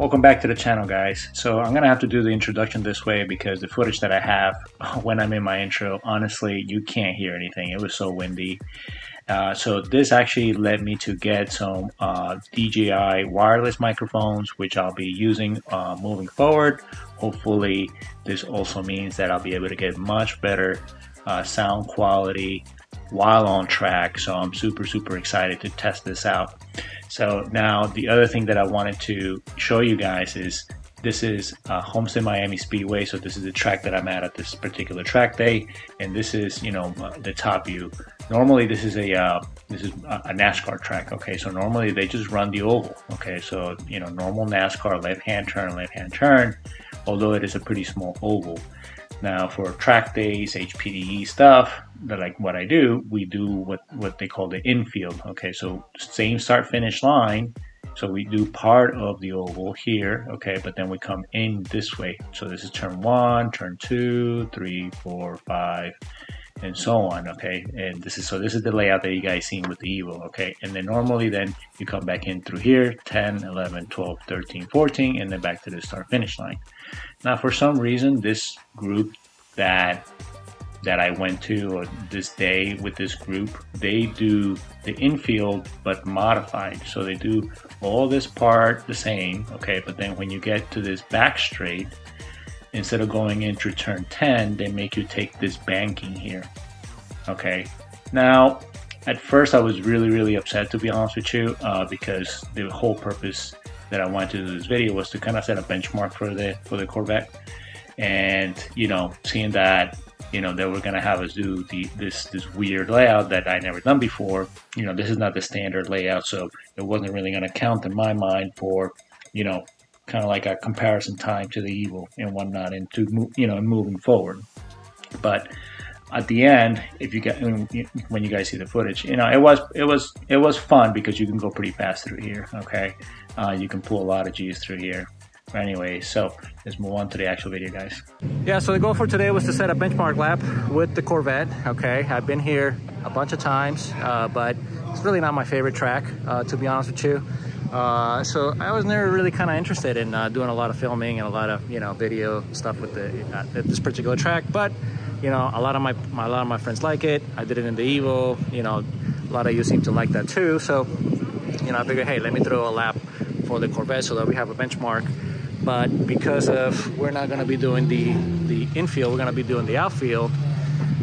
Welcome back to the channel, guys. So I'm gonna have to do the introduction this way because the footage that I have when I'm in my intro, honestly, you can't hear anything. It was so windy. So this actually led me to get some DJI wireless microphones, which I'll be using moving forward. Hopefully, this also means that I'll be able to get much better sound quality while on track. So I'm super excited to test this out. So now the other thing that I wanted to show you guys is this is Homestead Miami Speedway. So this is the track that I'm at this particular track day, and this is, you know, the top view. Normally this is a NASCAR track. Okay, so normally they just run the oval. Okay, so you know, normal NASCAR left hand turn, although it is a pretty small oval. Now for track days, HPDE stuff, like what I do, we do what they call the infield. Okay, so same start finish line. So we do part of the oval here, okay, but then we come in this way. So this is turn 1, turn 2, 3, 4, 5, and so on, okay. And this is the layout that you guys seen with the Evo, okay. And then normally then you come back in through here, 10, 11, 12, 13, 14, and then back to the start finish line. Now for some reason, this group that I went to this day with this group, they do the infield but modified. So they do all this part the same, okay, but then when you get to this back straight, instead of going into turn 10, they make you take this banking here, okay. Now at first I was really upset, to be honest with you, because the whole purpose that I wanted to do this video was to kind of set a benchmark for the Corvette. And you know, seeing that, you know, they were gonna have us do this weird layout that I never done before. You know, this is not the standard layout, so it wasn't really gonna count in my mind for, you know, kind of like a comparison time to the Evo and whatnot, and to, you know, moving forward. But at the end, if you get, when you guys see the footage, you know, it was fun because you can go pretty fast through here. Okay, you can pull a lot of G's through here. Anyway, so let's move on to the actual video, guys. Yeah, so the goal for today was to set a benchmark lap with the Corvette. Okay, I've been here a bunch of times, but it's really not my favorite track, to be honest with you. So I was never really kind of interested in doing a lot of filming and a lot of, you know, video stuff with this particular track. But you know, a lot of my friends like it. I did it in the Evo. You know, a lot of you seem to like that too. So you know, I figured, hey, let me throw a lap for the Corvette so that we have a benchmark. But because of we're not going to be doing the infield, we're going to be doing the outfield,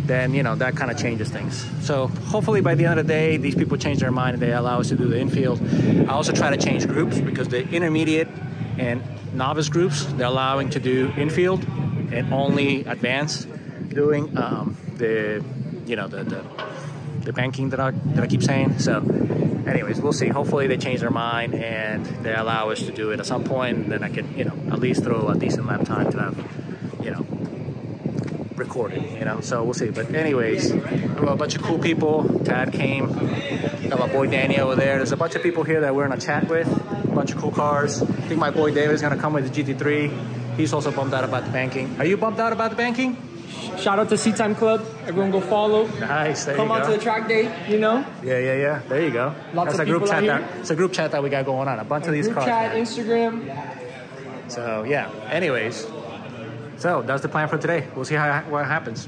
then, you know, that kind of changes things. So hopefully by the end of the day, these people change their mind and they allow us to do the infield. I also try to change groups because the intermediate and novice groups, they're allowing to do infield and only advanced doing the banking that I keep saying. So anyways, we'll see. Hopefully they change their mind and they allow us to do it at some point, and then I can, you know, at least throw a decent lap time to have, you know, recorded, you know. So we'll see. But anyways, we have a bunch of cool people. Tad came. Got my boy Danny over there. There's a bunch of people here that we're in a chat with. A bunch of cool cars. I think my boy David is gonna come with the GT3. He's also bummed out about the banking. Are you bummed out about the banking? Shout out to Seat Time Club. Everyone go follow. Nice. There Come you on go. to the track day, you know? Yeah. There you go. Lots That's of a group people chat out here. it's a group chat that we got going on. A bunch of these cars. Group chat, Instagram. So yeah. Anyways, so that's the plan for today. We'll see what happens.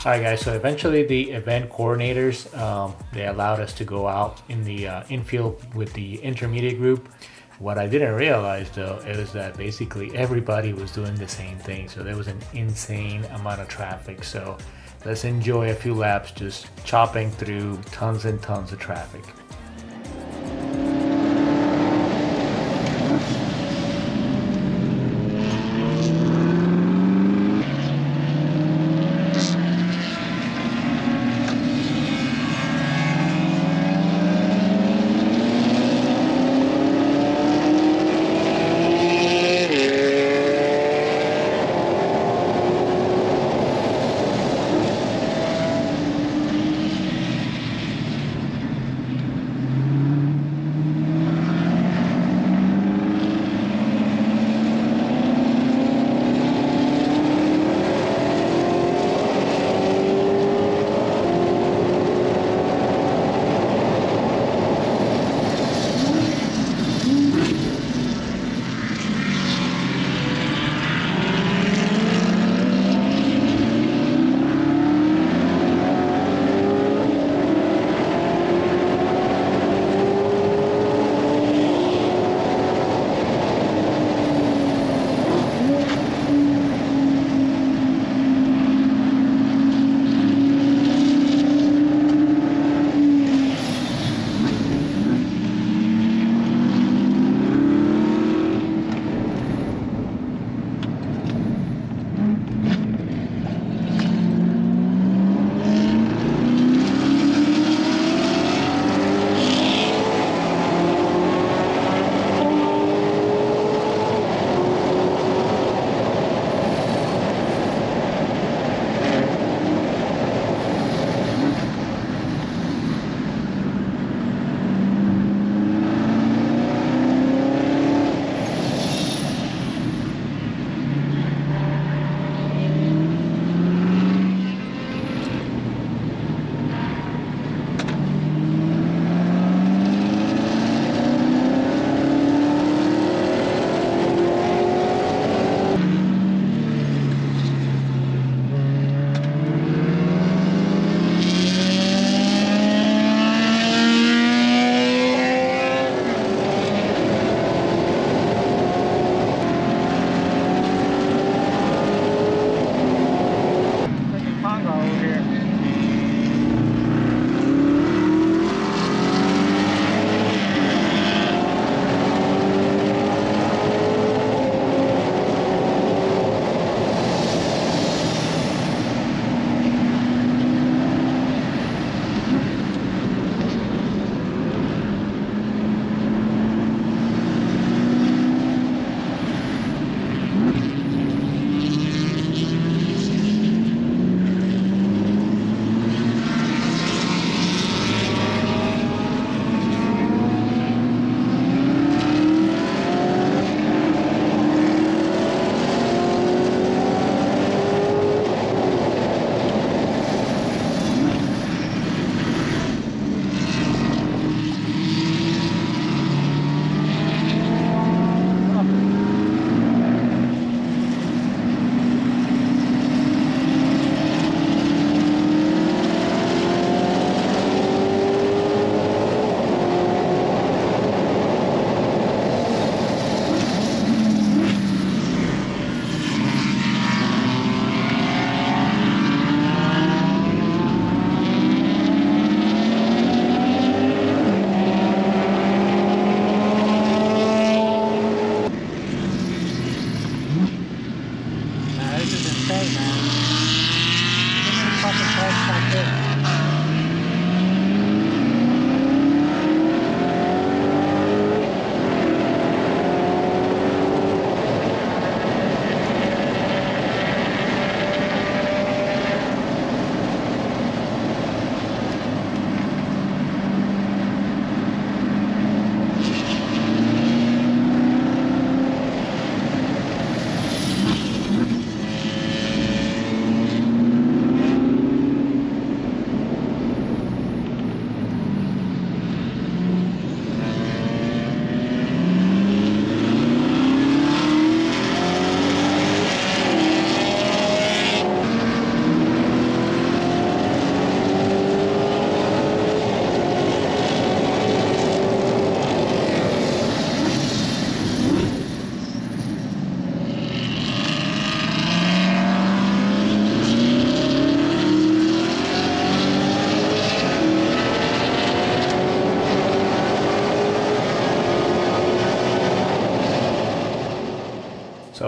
Alright guys, so eventually the event coordinators, they allowed us to go out in the infield with the intermediate group. What I didn't realize though is that basically everybody was doing the same thing, so there was an insane amount of traffic. So let's enjoy a few laps just chopping through tons and tons of traffic.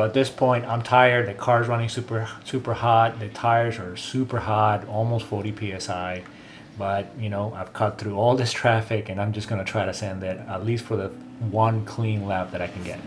So at this point, I'm tired. The car's running super hot. The tires are super hot, almost 40 psi. But you know, I've cut through all this traffic, and I'm just gonna try to send it at least for the one clean lap that I can get.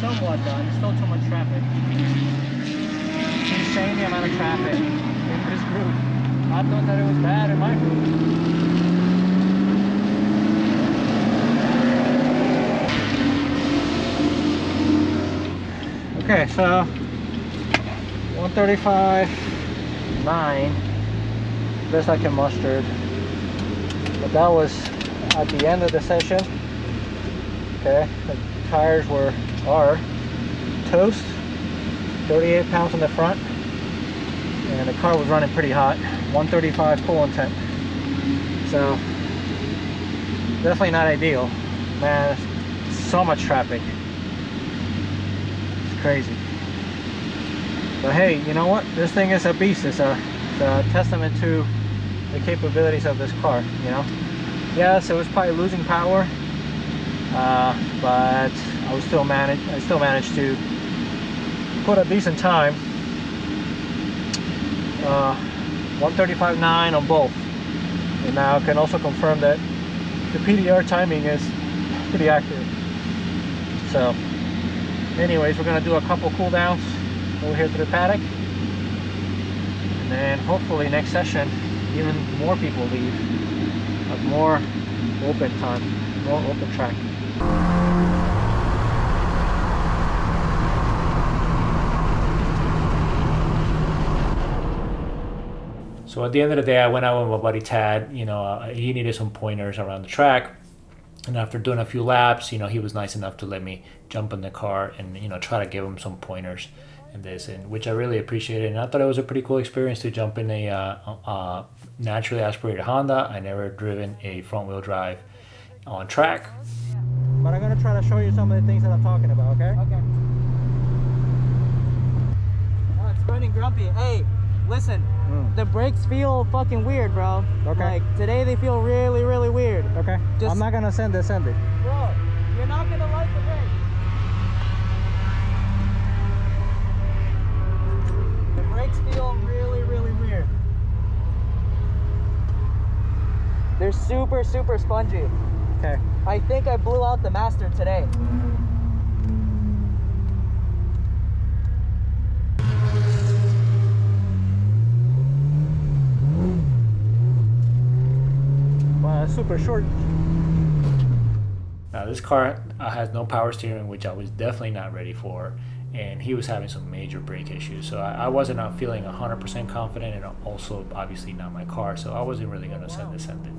Somewhat done. There's still too much traffic. Insane the amount of traffic in this route. I thought that it was bad in my route. Okay, so 135.9, best I can muster. But that was at the end of the session. Okay, the tires are toast, 38 pounds on the front, and the car was running pretty hot, 135 coolant temp. So definitely not ideal, man. So much traffic, it's crazy. But hey, you know what, this thing is a beast. It's a testament to the capabilities of this car, you know. Yes, it was probably losing power, but I still managed to put a decent time. 135.9 on both, and now I can also confirm that the PDR timing is pretty accurate. So anyways, we're gonna do a couple cool downs over here to the paddock, and then hopefully next session even more people leave, have more open time, more open track. So at the end of the day, I went out with my buddy Tad. You know, he needed some pointers around the track. And after doing a few laps, you know, he was nice enough to let me jump in the car and, you know, try to give him some pointers in this, and which I really appreciated. And I thought it was a pretty cool experience to jump in a naturally aspirated Honda. I never driven a front wheel drive on track. But I'm going to try to show you some of the things that I'm talking about, okay? Okay. Oh, it's running grumpy. Hey, listen, the brakes feel fucking weird, bro. Okay. Like, today they feel really, really weird. Okay. I'm not going to send it. Bro, you're not going to like the brakes. The brakes feel really, really weird. They're super, super spongy. Okay. I think I blew out the master today. super short. Now this car has no power steering, which I was definitely not ready for, and he was having some major brake issues. So I wasn't feeling 100% confident, and also obviously not my car, so I wasn't really going to send it.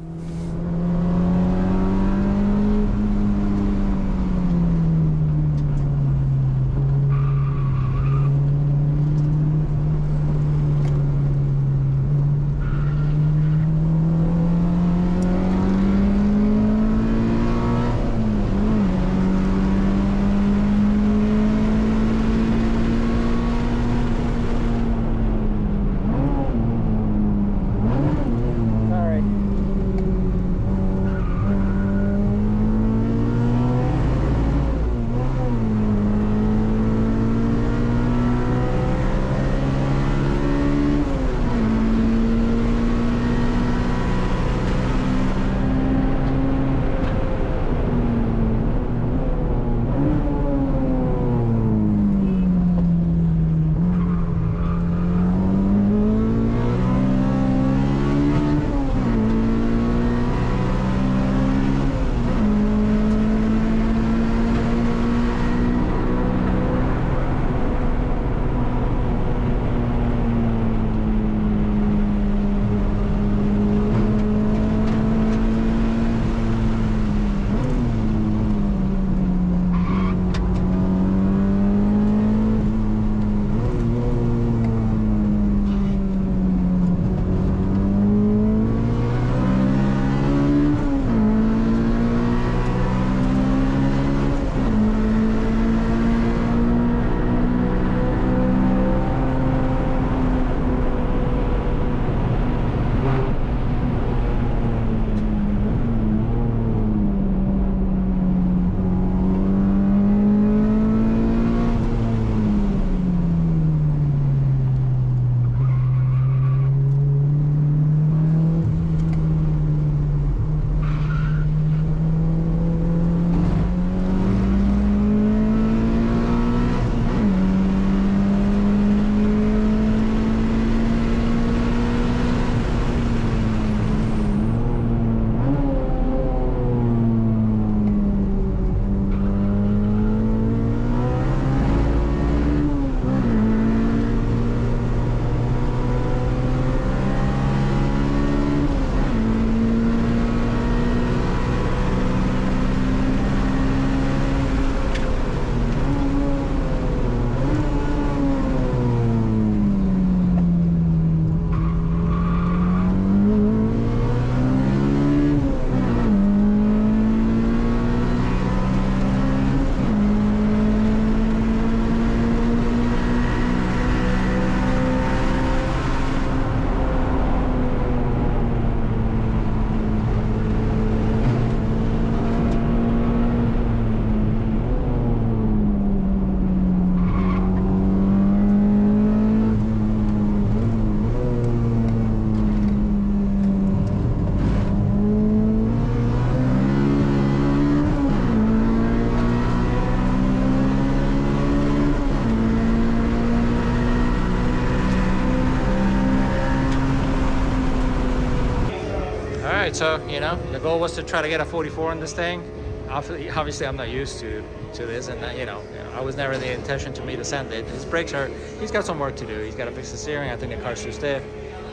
right, so, you know, the goal was to try to get a 44 in this thing. Obviously, I'm not used to this, and, I was never the intention to me to send it. His brakes are, he's got some work to do. He's got to fix the steering. I think the car's too stiff.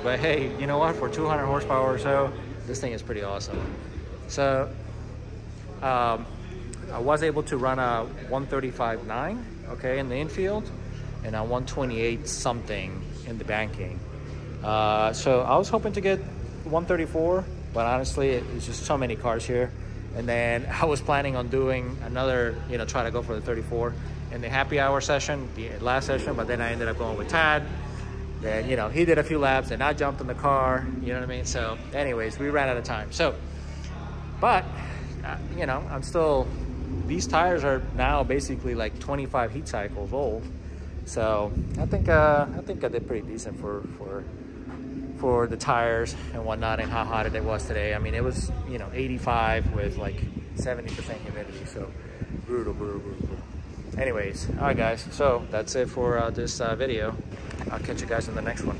But hey, you know what? For 200 horsepower or so, this thing is pretty awesome. So, I was able to run a 135.9, okay, in the infield, and a 128 something in the banking. So I was hoping to get 134, but honestly, it's just so many cars here. And then I was planning on doing another, try to go for the 34 in the happy hour session, the last session, but then I ended up going with Tad. Then, he did a few laps and I jumped in the car, you know what I mean? So anyways, we ran out of time. So, but, I'm still, these tires are now basically like 25 heat cycles old. So I think I did pretty decent for the tires and whatnot, and how hot it was today. I mean, it was 85 with like 70% humidity, so brutal. Anyways, all right guys, so that's it for this video. I'll catch you guys in the next one.